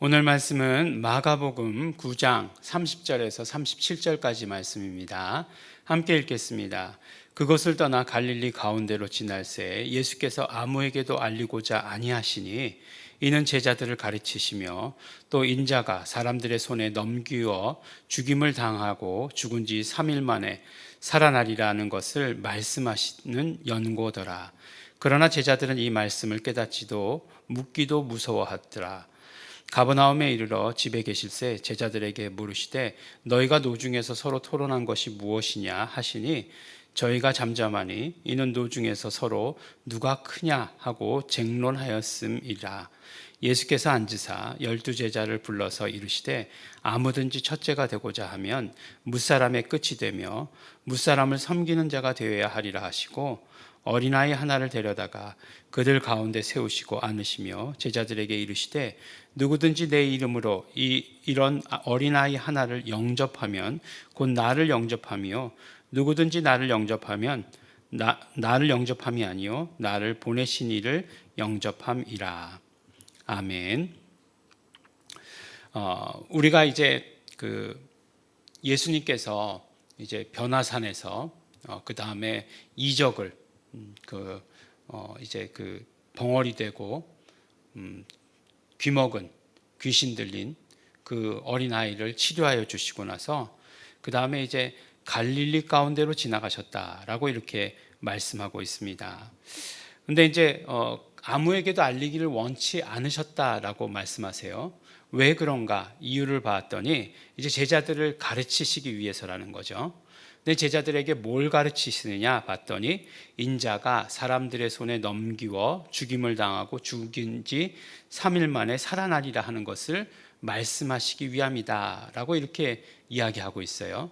오늘 말씀은 마가복음 9장 30절에서 37절까지 말씀입니다. 함께 읽겠습니다. 그것을 떠나 갈릴리 가운데로 지날새 예수께서 아무에게도 알리고자 아니하시니 이는 제자들을 가르치시며 또 인자가 사람들의 손에 넘기어 죽임을 당하고 죽은 지 3일 만에 살아나리라는 것을 말씀하시는 연고더라. 그러나 제자들은 이 말씀을 깨닫지도 묻기도 무서워하더라. 가버나움에 이르러 집에 계실새 제자들에게 물으시되 너희가 노중에서 서로 토론한 것이 무엇이냐 하시니 저희가 잠잠하니 이는 노중에서 서로 누가 크냐 하고 쟁론하였음이라. 예수께서 앉으사 12제자를 불러서 이르시되 아무든지 첫째가 되고자 하면 무사람의 끝이 되며 무사람을 섬기는 자가 되어야 하리라 하시고 어린아이 하나를 데려다가 그들 가운데 세우시고 앉으시며 제자들에게 이르시되 누구든지 내 이름으로 이런 어린아이 하나를 영접하면 곧 나를 영접하며 누구든지 나를 영접하면 나를 영접함이 아니요 나를 보내신 이를 영접함이라. 아멘. 우리가 이제 예수님께서 이제 변화산에서 그 다음에 이적을 이제 벙어리 되고 귀먹은 귀신 들린 그 어린아이를 치료하여 주시고 나서 그 다음에 이제 갈릴리 가운데로 지나가셨다라고 이렇게 말씀하고 있습니다. 근데 이제 아무에게도 알리기를 원치 않으셨다라고 말씀하세요. 왜 그런가 이유를 봤더니 이제 제자들을 가르치시기 위해서라는 거죠. 내 제자들에게 뭘 가르치시느냐 봤더니 인자가 사람들의 손에 넘기워 죽임을 당하고 죽인 지 3일 만에 살아나리라 하는 것을 말씀하시기 위함이다 라고 이렇게 이야기하고 있어요.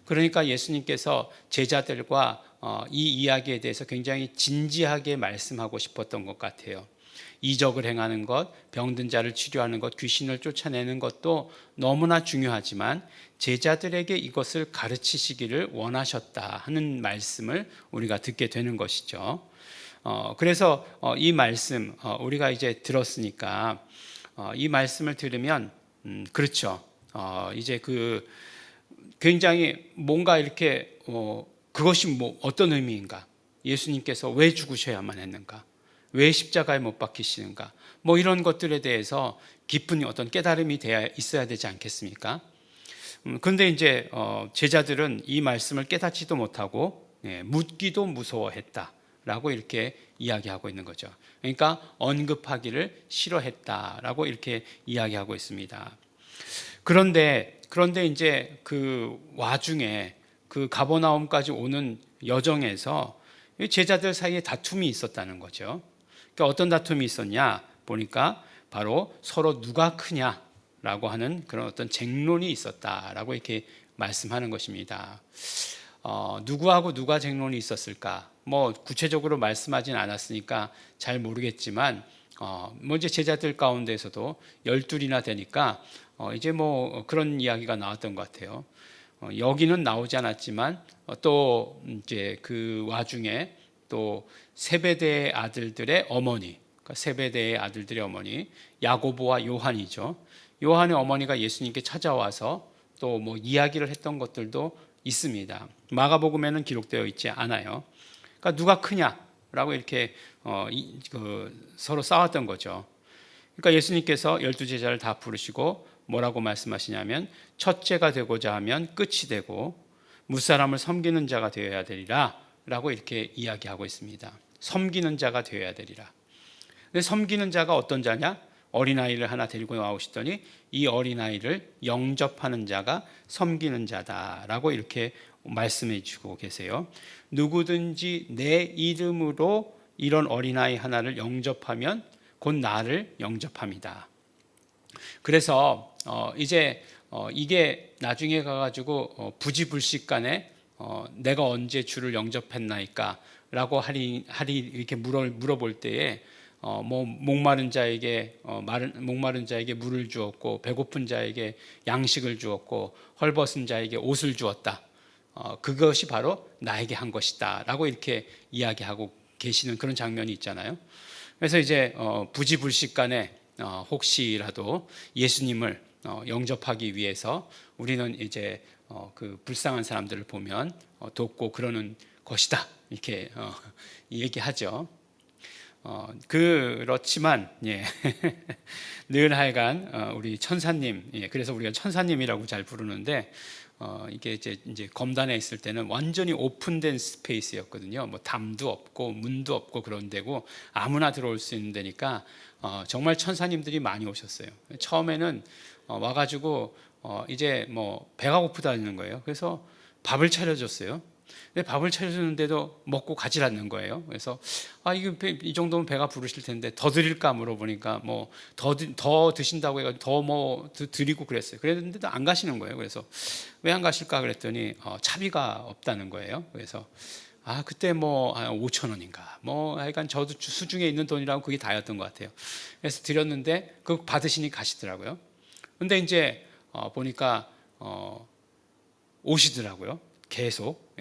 그러니까 예수님께서 제자들과 이 이야기에 대해서 굉장히 진지하게 말씀하고 싶었던 것 같아요. 이적을 행하는 것, 병든 자를 치료하는 것, 귀신을 쫓아내는 것도 너무나 중요하지만 제자들에게 이것을 가르치시기를 원하셨다 하는 말씀을 우리가 듣게 되는 것이죠. 그래서 이 말씀 우리가 이제 들었으니까 이 말씀을 들으면 그렇죠. 이제 굉장히 뭔가 이렇게 그것이 뭐 어떤 의미인가? 예수님께서 왜 죽으셔야만 했는가? 왜 십자가에 못 박히시는가? 뭐 이런 것들에 대해서 깊은 어떤 깨달음이 있어야 되지 않겠습니까? 그런데 이제 제자들은 이 말씀을 깨닫지도 못하고 묻기도 무서워했다라고 이렇게 이야기하고 있는 거죠. 그러니까 언급하기를 싫어했다라고 이렇게 이야기하고 있습니다. 그런데 이제 그 와중에 그 가버나움까지 오는 여정에서 제자들 사이에 다툼이 있었다는 거죠. 그러니까 어떤 다툼이 있었냐 보니까 바로 서로 누가 크냐라고 하는 그런 어떤 쟁론이 있었다라고 이렇게 말씀하는 것입니다. 누구하고 누가 쟁론이 있었을까? 뭐 구체적으로 말씀하진 않았으니까 잘 모르겠지만 뭐 이제 제자들 가운데서도 12이나 되니까 이제 뭐 그런 이야기가 나왔던 것 같아요. 여기는 나오지 않았지만 또 이제 그 와중에 또 세베대의 아들들의 어머니, 그러니까 세베대의 아들들의 어머니 야고보와 요한이죠. 요한의 어머니가 예수님께 찾아와서 또 뭐 이야기를 했던 것들도 있습니다. 마가복음에는 기록되어 있지 않아요. 그러니까 누가 크냐라고 이렇게 서로 싸웠던 거죠. 그러니까 예수님께서 12제자를 다 부르시고 뭐라고 말씀하시냐면 첫째가 되고자 하면 끝이 되고 무사람을 섬기는 자가 되어야 되리라 라고 이렇게 이야기하고 있습니다. 섬기는 자가 되어야 되리라. 근데 섬기는 자가 어떤 자냐? 어린아이를 하나 데리고 나오시더니 이 어린아이를 영접하는 자가 섬기는 자다라고 이렇게 말씀해 주고 계세요. 누구든지 내 이름으로 이런 어린아이 하나를 영접하면 곧 나를 영접합니다. 그래서 이제 이게 나중에 가가지고 부지불식간에 내가 언제 주를 영접했나이까라고 하리 이렇게 물어볼 때에 뭐 목마른 자에게 물을 주었고 배고픈 자에게 양식을 주었고 헐벗은 자에게 옷을 주었다. 그것이 바로 나에게 한 것이다라고 이렇게 이야기하고 계시는 그런 장면이 있잖아요. 그래서 이제 부지불식간에 혹시라도 예수님을 영접하기 위해서 우리는 이제 그 불쌍한 사람들을 보면 돕고 그러는 것이다, 이렇게 얘기하죠. 그렇지만 예. 늘 하여간 우리 천사님, 예, 그래서 우리가 천사님이라고 잘 부르는데 이게 이제 검단에 있을 때는 완전히 오픈된 스페이스였거든요. 뭐 담도 없고 문도 없고 그런 데고 아무나 들어올 수 있는 데니까 정말 천사님들이 많이 오셨어요. 처음에는 와가지고 이제 뭐 배가 고프다는 거예요. 그래서 밥을 차려줬어요. 근데 밥을 차려주는데도 먹고 가지 않는 거예요. 그래서 이거 이 정도면 배가 부르실 텐데 더 드릴까 물어보니까 뭐 더 드신다고 해가지고 더 뭐 드리고 그랬어요. 그랬는데도 안 가시는 거예요. 그래서 왜 안 가실까 그랬더니 차비가 없다는 거예요. 그래서 그때 뭐 5천 원인가 뭐 하여간 저도 수중에 있는 돈이라고 그게 다였던 것 같아요. 그래서 드렸는데 그거 받으시니 가시더라고요. 근데 이제 보니까 오시더라고요. 계속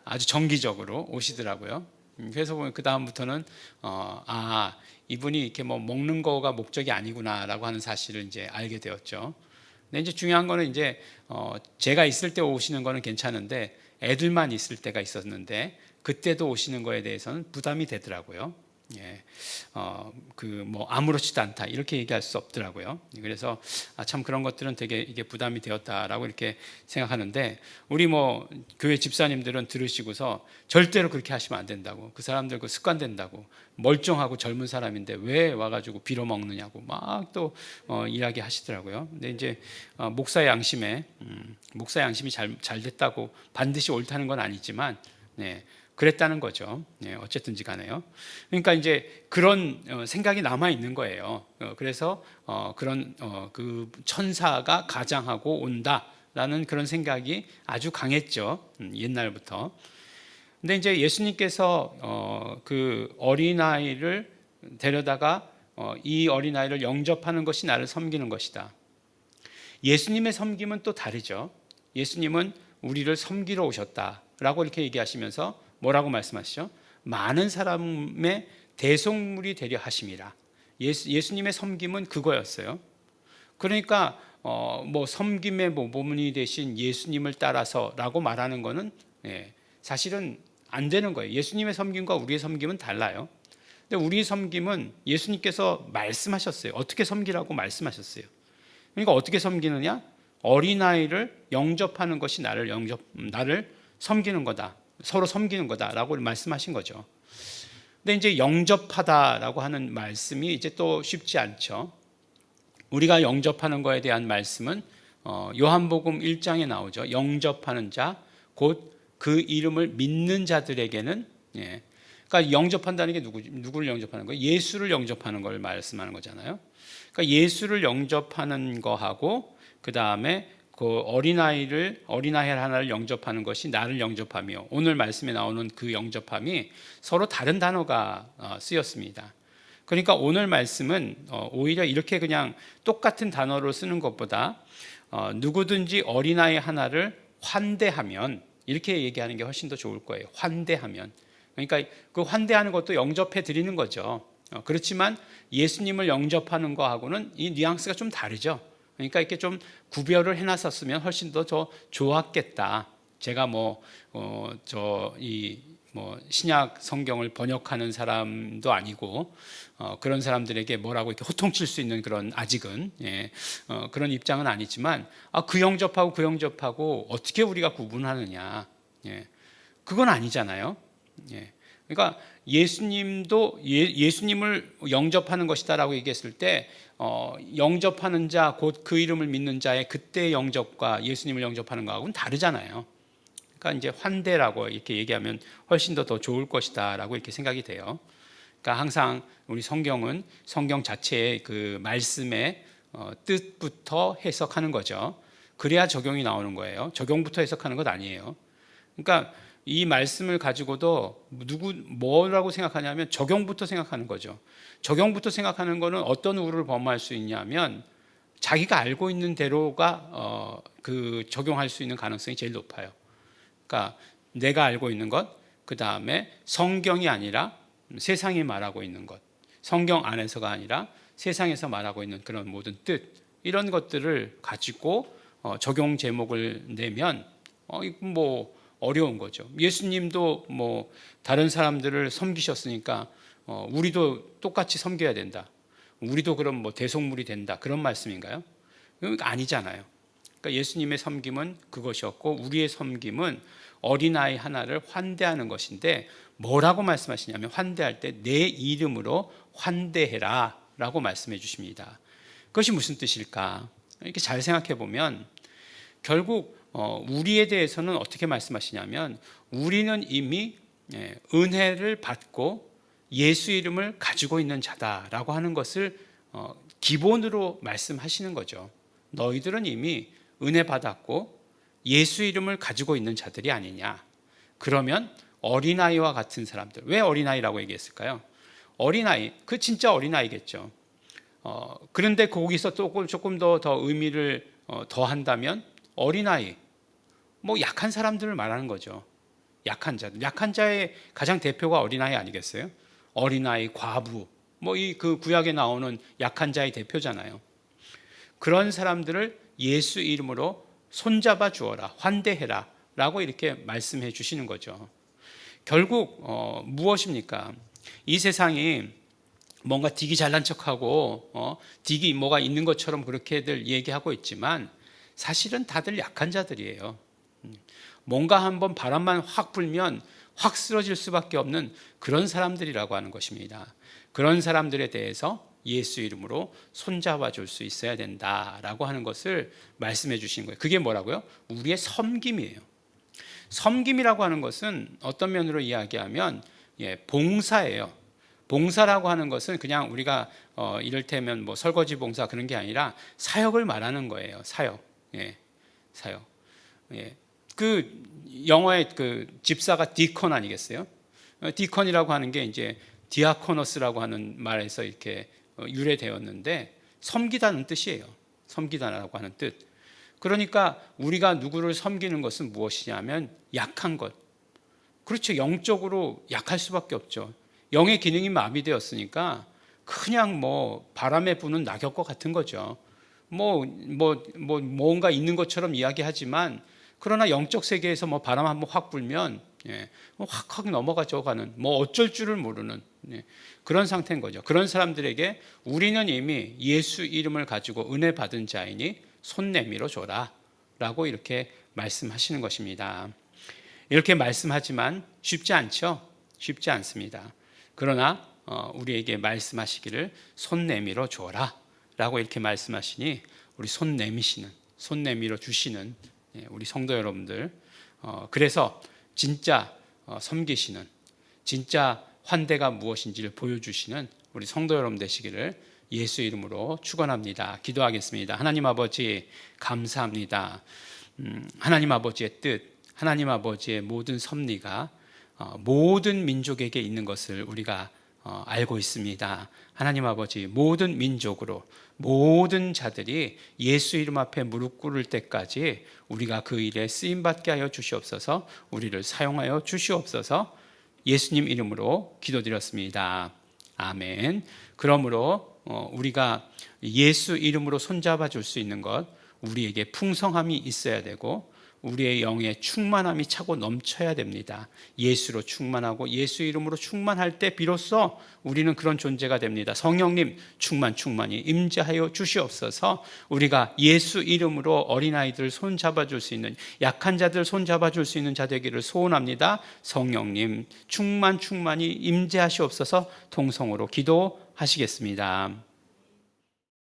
아주 정기적으로 오시더라고요. 그래서 보면 그 다음부터는 이분이 이렇게 뭐 먹는 거가 목적이 아니구나라고 하는 사실을 이제 알게 되었죠. 근데 이제 중요한 거는 이제 제가 있을 때 오시는 거는 괜찮은데 애들만 있을 때가 있었는데 그때도 오시는 거에 대해서는 부담이 되더라고요. 예, 그 뭐 아무렇지도 않다 이렇게 얘기할 수 없더라고요. 그래서 참 그런 것들은 되게 이게 부담이 되었다라고 이렇게 생각하는데 우리 뭐 교회 집사님들은 들으시고서 절대로 그렇게 하시면 안 된다고, 그 사람들 그 습관 된다고, 멀쩡하고 젊은 사람인데 왜 와가지고 빌어먹느냐고 막 또 이야기하시더라고요. 근데 이제 목사의 양심이 잘 됐다고 반드시 옳다는 건 아니지만 네. 그랬다는 거죠. 네, 어쨌든지 간에요. 그러니까 이제 그런 생각이 남아 있는 거예요. 그래서 그런 그 천사가 가장하고 온다라는 그런 생각이 아주 강했죠. 옛날부터. 근데 이제 예수님께서 그 어린아이를 데려다가 이 어린아이를 영접하는 것이 나를 섬기는 것이다. 예수님의 섬김은 또 다르죠. 예수님은 우리를 섬기러 오셨다라고 이렇게 얘기하시면서 뭐라고 말씀하시죠? 많은 사람의 대속물이 되려 하심이라. 예수님의 섬김은 그거였어요. 그러니까 뭐 섬김의 모범이 되신 예수님을 따라서라고 말하는 거는 사실은 안 되는 거예요. 예수님의 섬김과 우리의 섬김은 달라요. 근데 우리의 섬김은 예수님께서 말씀하셨어요. 어떻게 섬기라고 말씀하셨어요. 그러니까 어떻게 섬기느냐? 어린아이를 영접하는 것이 나를 섬기는 거다. 서로 섬기는 거다라고 말씀하신 거죠. 근데 이제 영접하다라고 하는 말씀이 이제 또 쉽지 않죠. 우리가 영접하는 거에 대한 말씀은 요한복음 1장에 나오죠. 영접하는 자, 곧 그 이름을 믿는 자들에게는 그러니까 영접한다는 게 누구를 영접하는 거예요? 예수를 영접하는 걸 말씀하는 거잖아요. 그러니까 예수를 영접하는 거하고 그 다음에 그 어린아이 하나를 영접하는 것이 나를 영접하며, 오늘 말씀에 나오는 그 영접함이 서로 다른 단어가 쓰였습니다. 그러니까 오늘 말씀은 오히려 이렇게 그냥 똑같은 단어로 쓰는 것보다 누구든지 어린아이 하나를 환대하면, 이렇게 얘기하는 게 훨씬 더 좋을 거예요. 환대하면. 그러니까 그 환대하는 것도 영접해 드리는 거죠. 그렇지만 예수님을 영접하는 거하고는 이 뉘앙스가 좀 다르죠. 그러니까 이렇게 좀 구별을 해놨었으면 훨씬 더 좋았겠다. 제가 신약 성경을 번역하는 사람도 아니고 그런 사람들에게 뭐라고 이렇게 호통칠 수 있는 그런 아직은 그런 입장은 아니지만 그 영접하고 어떻게 우리가 구분하느냐? 그건 아니잖아요. 그러니까 예수님을 영접하는 것이다라고 얘기했을 때 영접하는 자, 곧 그 이름을 믿는 자의 그때의 영접과 예수님을 영접하는 거하고는 다르잖아요. 그러니까 이제 환대라고 이렇게 얘기하면 훨씬 더 좋을 것이다라고 이렇게 생각이 돼요. 그러니까 항상 우리 성경은 성경 자체의 그 말씀의 뜻부터 해석하는 거죠. 그래야 적용이 나오는 거예요. 적용부터 해석하는 것 아니에요. 그러니까 이 말씀을 가지고도 뭐라고 생각하냐면 적용부터 생각하는 거죠. 적용부터 생각하는 거는 어떤 우를 범할 수 있냐면 자기가 알고 있는 대로가 그 적용할 수 있는 가능성이 제일 높아요. 그러니까 내가 알고 있는 것, 그 다음에 성경이 아니라 세상이 말하고 있는 것, 성경 안에서가 아니라 세상에서 말하고 있는 그런 모든 뜻, 이런 것들을 가지고 적용 제목을 내면 이건 뭐 어려운 거죠. 예수님도 뭐 다른 사람들을 섬기셨으니까 우리도 똑같이 섬겨야 된다. 우리도 그럼 뭐 대속물이 된다. 그런 말씀인가요? 아니잖아요. 그러니까 예수님의 섬김은 그것이었고 우리의 섬김은 어린아이 하나를 환대하는 것인데 뭐라고 말씀하시냐면 환대할 때 내 이름으로 환대해라 라고 말씀해 주십니다. 그것이 무슨 뜻일까? 이렇게 잘 생각해 보면 결국 우리에 대해서는 어떻게 말씀하시냐면 우리는 이미 은혜를 받고 예수 이름을 가지고 있는 자다라고 하는 것을 기본으로 말씀하시는 거죠. 너희들은 이미 은혜 받았고 예수 이름을 가지고 있는 자들이 아니냐. 그러면 어린아이와 같은 사람들, 왜 어린아이라고 얘기했을까요? 어린아이, 그 진짜 어린아이겠죠. 그런데 거기서 조금 더 의미를 더한다면 어린아이, 뭐 약한 사람들을 말하는 거죠. 약한 자들, 약한 자의 가장 대표가 어린아이 아니겠어요? 어린아이, 과부, 뭐 이 그 구약에 나오는 약한 자의 대표잖아요. 그런 사람들을 예수 이름으로 손잡아 주어라, 환대해라 라고 이렇게 말씀해 주시는 거죠. 결국 무엇입니까? 이 세상이 뭔가 딕이 잘난 척하고 딕이 뭐가 있는 것처럼 그렇게들 얘기하고 있지만 사실은 다들 약한 자들이에요. 뭔가 한번 바람만 확 불면 확 쓰러질 수밖에 없는 그런 사람들이라고 하는 것입니다. 그런 사람들에 대해서 예수 이름으로 손잡아 줄 수 있어야 된다라고 하는 것을 말씀해 주시는 거예요. 그게 뭐라고요? 우리의 섬김이에요. 섬김이라고 하는 것은 어떤 면으로 이야기하면 봉사예요. 봉사라고 하는 것은 그냥 우리가 이를테면 뭐 설거지 봉사 그런 게 아니라 사역을 말하는 거예요. 사역. 사역. 그 영어의 그 집사가 디콘 아니겠어요? 디콘이라고 하는 게 이제 디아코노스라고 하는 말에서 이렇게 유래되었는데 섬기다는 뜻이에요. 섬기다라고 하는 뜻. 그러니까 우리가 누구를 섬기는 것은 무엇이냐면 약한 것. 그렇죠. 영적으로 약할 수밖에 없죠. 영의 기능이 마비되었으니까 그냥 뭐 바람에 부는 낙엽과 같은 거죠. 뭔가 있는 것처럼 이야기하지만 그러나 영적 세계에서 뭐 바람 한번 확 불면 확 넘어가죠. 가는 뭐 어쩔 줄을 모르는 그런 상태인 거죠. 그런 사람들에게 우리는 이미 예수 이름을 가지고 은혜 받은 자이니 손 내밀어 줘라 라고 이렇게 말씀하시는 것입니다. 이렇게 말씀하지만 쉽지 않죠. 쉽지 않습니다. 그러나 우리에게 말씀하시기를 손 내밀어 줘라 라고 이렇게 말씀하시니 우리 손 내밀어 주시는 우리 성도 여러분들, 그래서 진짜 섬기시는, 진짜 환대가 무엇인지를 보여주시는 우리 성도 여러분 되시기를 예수 이름으로 축원합니다. 기도하겠습니다. 하나님 아버지 감사합니다. 하나님 아버지의 뜻, 하나님 아버지의 모든 섭리가 모든 민족에게 있는 것을 우리가 알고 있습니다. 하나님 아버지 모든 민족으로 모든 자들이 예수 이름 앞에 무릎 꿇을 때까지 우리가 그 일에 쓰임받게 하여 주시옵소서. 우리를 사용하여 주시옵소서. 예수님 이름으로 기도드렸습니다. 아멘. 그러므로 우리가 예수 이름으로 손잡아 줄 수 있는 것, 우리에게 풍성함이 있어야 되고 우리의 영의 충만함이 차고 넘쳐야 됩니다. 예수로 충만하고 예수 이름으로 충만할 때 비로소 우리는 그런 존재가 됩니다. 성령님 충만히 임재하여 주시옵소서. 우리가 예수 이름으로 어린아이들 손잡아 줄 수 있는, 약한 자들 손잡아 줄 수 있는 자 되기를 소원합니다. 성령님 충만히 임재하시옵소서. 통성으로 기도하시겠습니다.